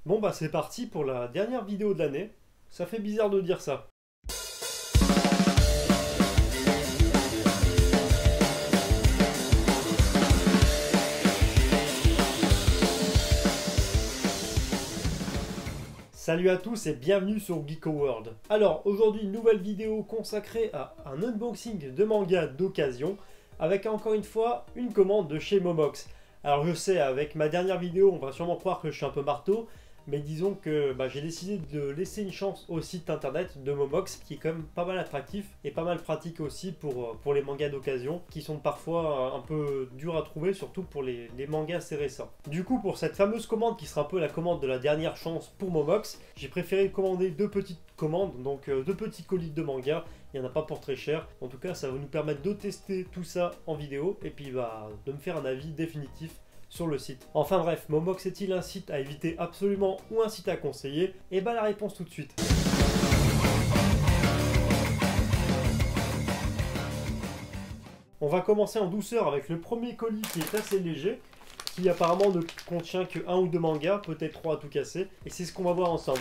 Bon bah c'est parti pour la dernière vidéo de l'année. Ça fait bizarre de dire ça. Salut à tous et bienvenue sur Geeko World. Alors aujourd'hui une nouvelle vidéo consacrée à un unboxing de manga d'occasion avec encore une fois une commande de chez Momox. Alors je sais, avec ma dernière vidéo on va sûrement croire que je suis un peu marteau, mais disons que j'ai décidé de laisser une chance au site internet de Momox qui est quand même pas mal attractif et pas mal pratique aussi pour les mangas d'occasion qui sont parfois un peu durs à trouver, surtout pour les mangas assez récents. Du coup pour cette fameuse commande qui sera un peu la commande de la dernière chance pour Momox, j'ai préféré commander deux petites commandes, donc deux petits colis de manga. Il n'y en a pas pour très cher. En tout cas ça va nous permettre de tester tout ça en vidéo et puis de me faire un avis définitif sur le site. Enfin bref, Momox est-il un site à éviter absolument ou un site à conseiller? Et la réponse tout de suite. On va commencer en douceur avec le premier colis qui est assez léger, qui apparemment ne contient que un ou deux mangas, peut-être trois à tout casser, et c'est ce qu'on va voir ensemble.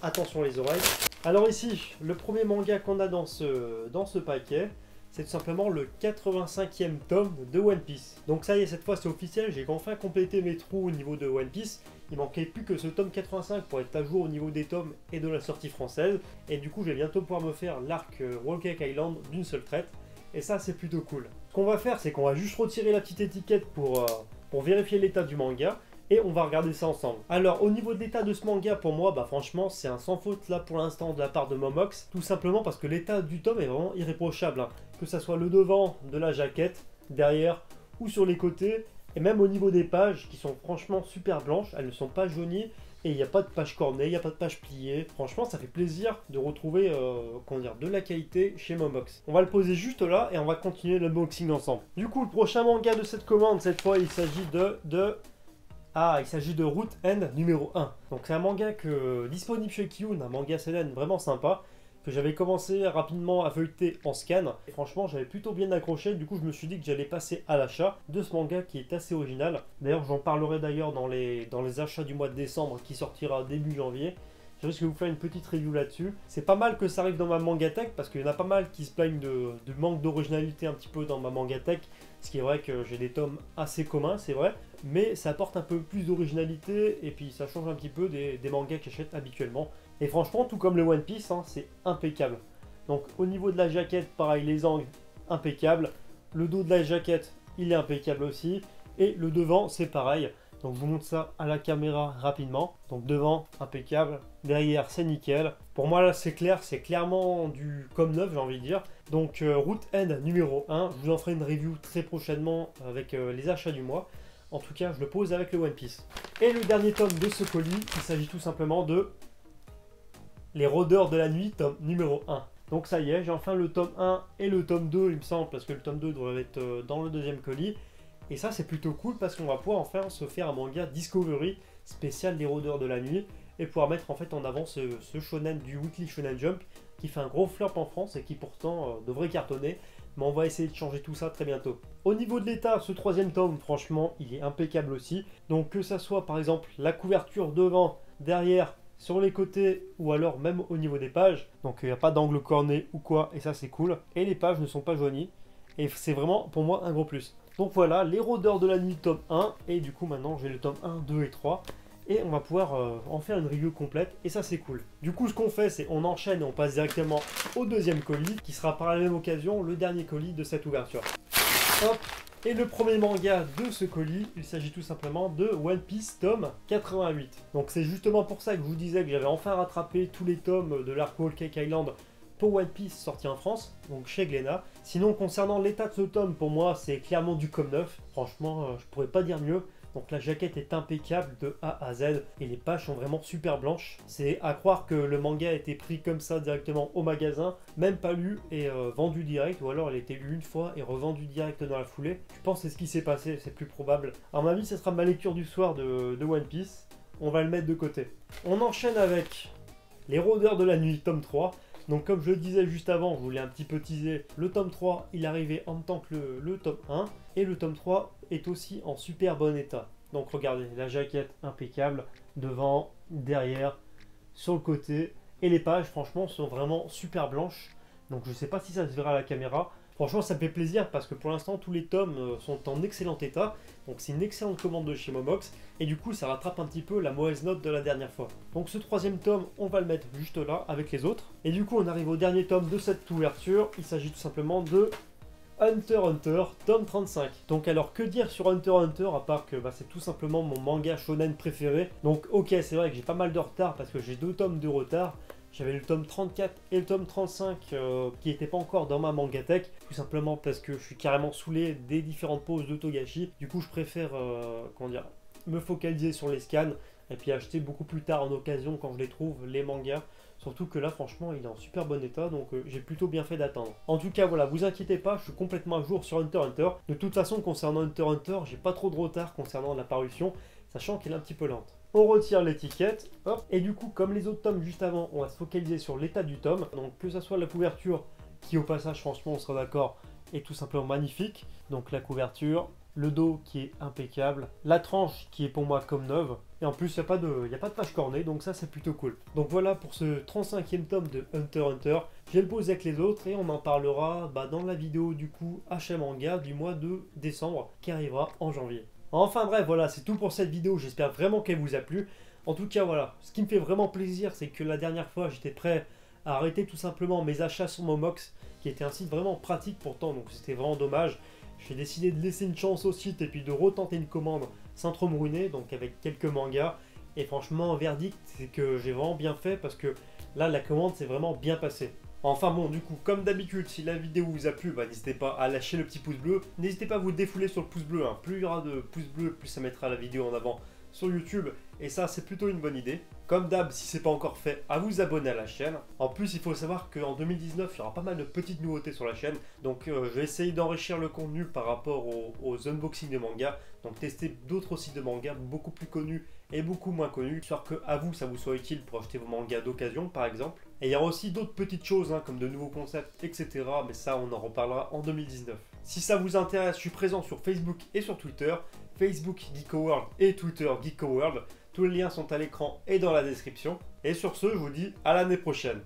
Attention les oreilles. Alors ici, le premier manga qu'on a dans ce paquet, c'est tout simplement le 85e tome de One Piece. Donc ça y est, cette fois c'est officiel, j'ai enfin complété mes trous au niveau de One Piece. Il manquait plus que ce tome 85 pour être à jour au niveau des tomes et de la sortie française. Et du coup, je vais bientôt pouvoir me faire l'arc Whole Cake Island d'une seule traite. Et ça, c'est plutôt cool. Ce qu'on va faire, c'est qu'on va juste retirer la petite étiquette pour vérifier l'état du manga. Et on va regarder ça ensemble. Alors au niveau de l'état de ce manga, pour moi, franchement c'est un sans faute là pour l'instant de la part de Momox. Tout simplement parce que l'état du tome est vraiment irréprochable, hein. Que ça soit le devant de la jaquette, derrière ou sur les côtés. Et même au niveau des pages qui sont franchement super blanches, elles ne sont pas jaunies. Et il n'y a pas de page cornée, il n'y a pas de page pliée. Franchement ça fait plaisir de retrouver de la qualité chez Momox. On va le poser juste là et on va continuer l'unboxing ensemble. Du coup le prochain manga de cette commande, cette fois il s'agit il s'agit de Root End numéro 1. Donc c'est un manga disponible chez Kiyun, un manga seinen vraiment sympa, que j'avais commencé rapidement à feuilleter en scan. Et franchement j'avais plutôt bien accroché, du coup je me suis dit que j'allais passer à l'achat de ce manga qui est assez original. D'ailleurs j'en parlerai d'ailleurs dans les achats du mois de décembre qui sortira début janvier. Je risque de vous faire une petite review là-dessus. C'est pas mal que ça arrive dans ma mangatech parce qu'il y en a pas mal qui se plaignent de manque d'originalité un petit peu dans ma mangatech. Ce qui est vrai que j'ai des tomes assez communs, c'est vrai. Mais ça apporte un peu plus d'originalité et puis ça change un petit peu des mangas que j'achète habituellement. Et franchement, tout comme le One Piece, hein, c'est impeccable. Donc au niveau de la jaquette, pareil, les angles, impeccable. Le dos de la jaquette, il est impeccable aussi. Et le devant, c'est pareil. Donc je vous montre ça à la caméra rapidement. Donc devant, impeccable. Derrière, c'est nickel. Pour moi là, c'est clair, c'est clairement du comme neuf, j'ai envie de dire. Donc Root End numéro 1. Je vous en ferai une review très prochainement avec les achats du mois. En tout cas, je le pose avec le One Piece. Et le dernier tome de ce colis, il s'agit tout simplement de Les Rôdeurs de la Nuit, tome numéro 1. Donc ça y est, j'ai enfin le tome 1 et le tome 2, il me semble, parce que le tome 2 doit être dans le deuxième colis. Et ça c'est plutôt cool parce qu'on va pouvoir enfin se faire un manga Discovery spécial Les Rôdeurs de la Nuit et pouvoir mettre en fait en avant ce shonen du Weekly Shonen Jump qui fait un gros flop en France et qui pourtant devrait cartonner. Mais on va essayer de changer tout ça très bientôt. Au niveau de l'état, ce troisième tome, franchement, il est impeccable aussi. Donc que ça soit par exemple la couverture devant, derrière, sur les côtés ou alors même au niveau des pages. Donc il n'y a pas d'angle corné ou quoi et ça c'est cool. Et les pages ne sont pas jaunies. Et c'est vraiment pour moi un gros plus. Donc voilà, Les Rôdeurs de la Nuit tome 1. Et du coup maintenant j'ai le tome 1, 2 et 3. Et on va pouvoir en faire une review complète et ça c'est cool. Du coup ce qu'on fait c'est on enchaîne et on passe directement au deuxième colis qui sera par la même occasion le dernier colis de cette ouverture. Hop. Et le premier manga de ce colis, il s'agit tout simplement de One Piece tome 88. Donc c'est justement pour ça que je vous disais que j'avais enfin rattrapé tous les tomes de l'arc Whole Cake Island pour One Piece sorti en France, donc chez Glénat. Sinon concernant l'état de ce tome, pour moi c'est clairement du comme neuf. Franchement je pourrais pas dire mieux. Donc la jaquette est impeccable de A à Z et les pages sont vraiment super blanches. C'est à croire que le manga a été pris comme ça directement au magasin, même pas lu et vendu direct, ou alors elle a été lue une fois et revendue direct dans la foulée. Je pense que c'est ce qui s'est passé, c'est plus probable. À mon avis, ce sera ma lecture du soir de One Piece. On va le mettre de côté. On enchaîne avec Les Rôdeurs de la Nuit, tome 3. Donc comme je le disais juste avant, je voulais un petit peu teaser, le tome 3 il arrivait en même temps que le tome 1 et le tome 3 est aussi en super bon état. Donc regardez, la jaquette impeccable, devant, derrière, sur le côté. Et les pages, franchement, sont vraiment super blanches. Donc je sais pas si ça se verra à la caméra. Franchement, ça me fait plaisir parce que pour l'instant, tous les tomes sont en excellent état. Donc c'est une excellente commande de chez Momox. Et du coup, ça rattrape un petit peu la mauvaise note de la dernière fois. Donc ce troisième tome, on va le mettre juste là avec les autres. Et du coup, on arrive au dernier tome de cette ouverture. Il s'agit tout simplement de Hunter x Hunter, tome 35. Donc alors, que dire sur Hunter x Hunter à part que c'est tout simplement mon manga shonen préféré. Donc ok, c'est vrai que j'ai pas mal de retard parce que j'ai 2 tomes de retard. J'avais le tome 34 et le tome 35 qui n'étaient pas encore dans ma mangatech, tout simplement parce que je suis carrément saoulé des différentes poses de Togashi. Du coup, je préfère me focaliser sur les scans et puis acheter beaucoup plus tard en occasion quand je les trouve, les mangas. Surtout que là, franchement, il est en super bon état, donc j'ai plutôt bien fait d'attendre. En tout cas, voilà, vous inquiétez pas, je suis complètement à jour sur Hunter x Hunter. De toute façon, concernant Hunter x Hunter, j'ai pas trop de retard concernant la parution, sachant qu'elle est un petit peu lente. On retire l'étiquette, hop, et du coup, comme les autres tomes juste avant, on va se focaliser sur l'état du tome. Donc que ça soit la couverture, qui au passage, franchement, on sera d'accord, est tout simplement magnifique. Donc la couverture, le dos qui est impeccable, la tranche qui est pour moi comme neuve, et en plus il n'y a pas de page cornée, donc ça c'est plutôt cool. Donc voilà pour ce 35e tome de Hunter x Hunter, je vais le poser avec les autres et on en parlera dans la vidéo du coup achat manga du mois de décembre qui arrivera en janvier. Enfin bref, voilà, c'est tout pour cette vidéo, j'espère vraiment qu'elle vous a plu. En tout cas voilà, ce qui me fait vraiment plaisir, c'est que la dernière fois j'étais prêt à arrêter tout simplement mes achats sur Momox, qui était un site vraiment pratique pourtant, donc c'était vraiment dommage. J'ai décidé de laisser une chance au site et puis de retenter une commande sans trop me ruiner, donc avec quelques mangas. Et franchement, verdict, c'est que j'ai vraiment bien fait parce que là, la commande s'est vraiment bien passée. Enfin bon, du coup, comme d'habitude, si la vidéo vous a plu, n'hésitez pas à lâcher le petit pouce bleu. N'hésitez pas à vous défouler sur le pouce bleu, hein. Plus il y aura de pouces bleus, plus ça mettra la vidéo en avant sur YouTube. Et ça, c'est plutôt une bonne idée. Comme d'hab, si ce n'est pas encore fait, à vous abonner à la chaîne. En plus, il faut savoir qu'en 2019, il y aura pas mal de petites nouveautés sur la chaîne. Donc, je vais essayer d'enrichir le contenu par rapport aux unboxings de mangas. Donc, tester d'autres sites de mangas beaucoup plus connus et beaucoup moins connus, histoire que à vous, ça vous soit utile pour acheter vos mangas d'occasion, par exemple. Et il y aura aussi d'autres petites choses, comme de nouveaux concepts, etc. Mais ça, on en reparlera en 2019. Si ça vous intéresse, je suis présent sur Facebook et sur Twitter. Facebook Geeko-World et Twitter Geeko-World. Tous les liens sont à l'écran et dans la description. Et sur ce, je vous dis à l'année prochaine.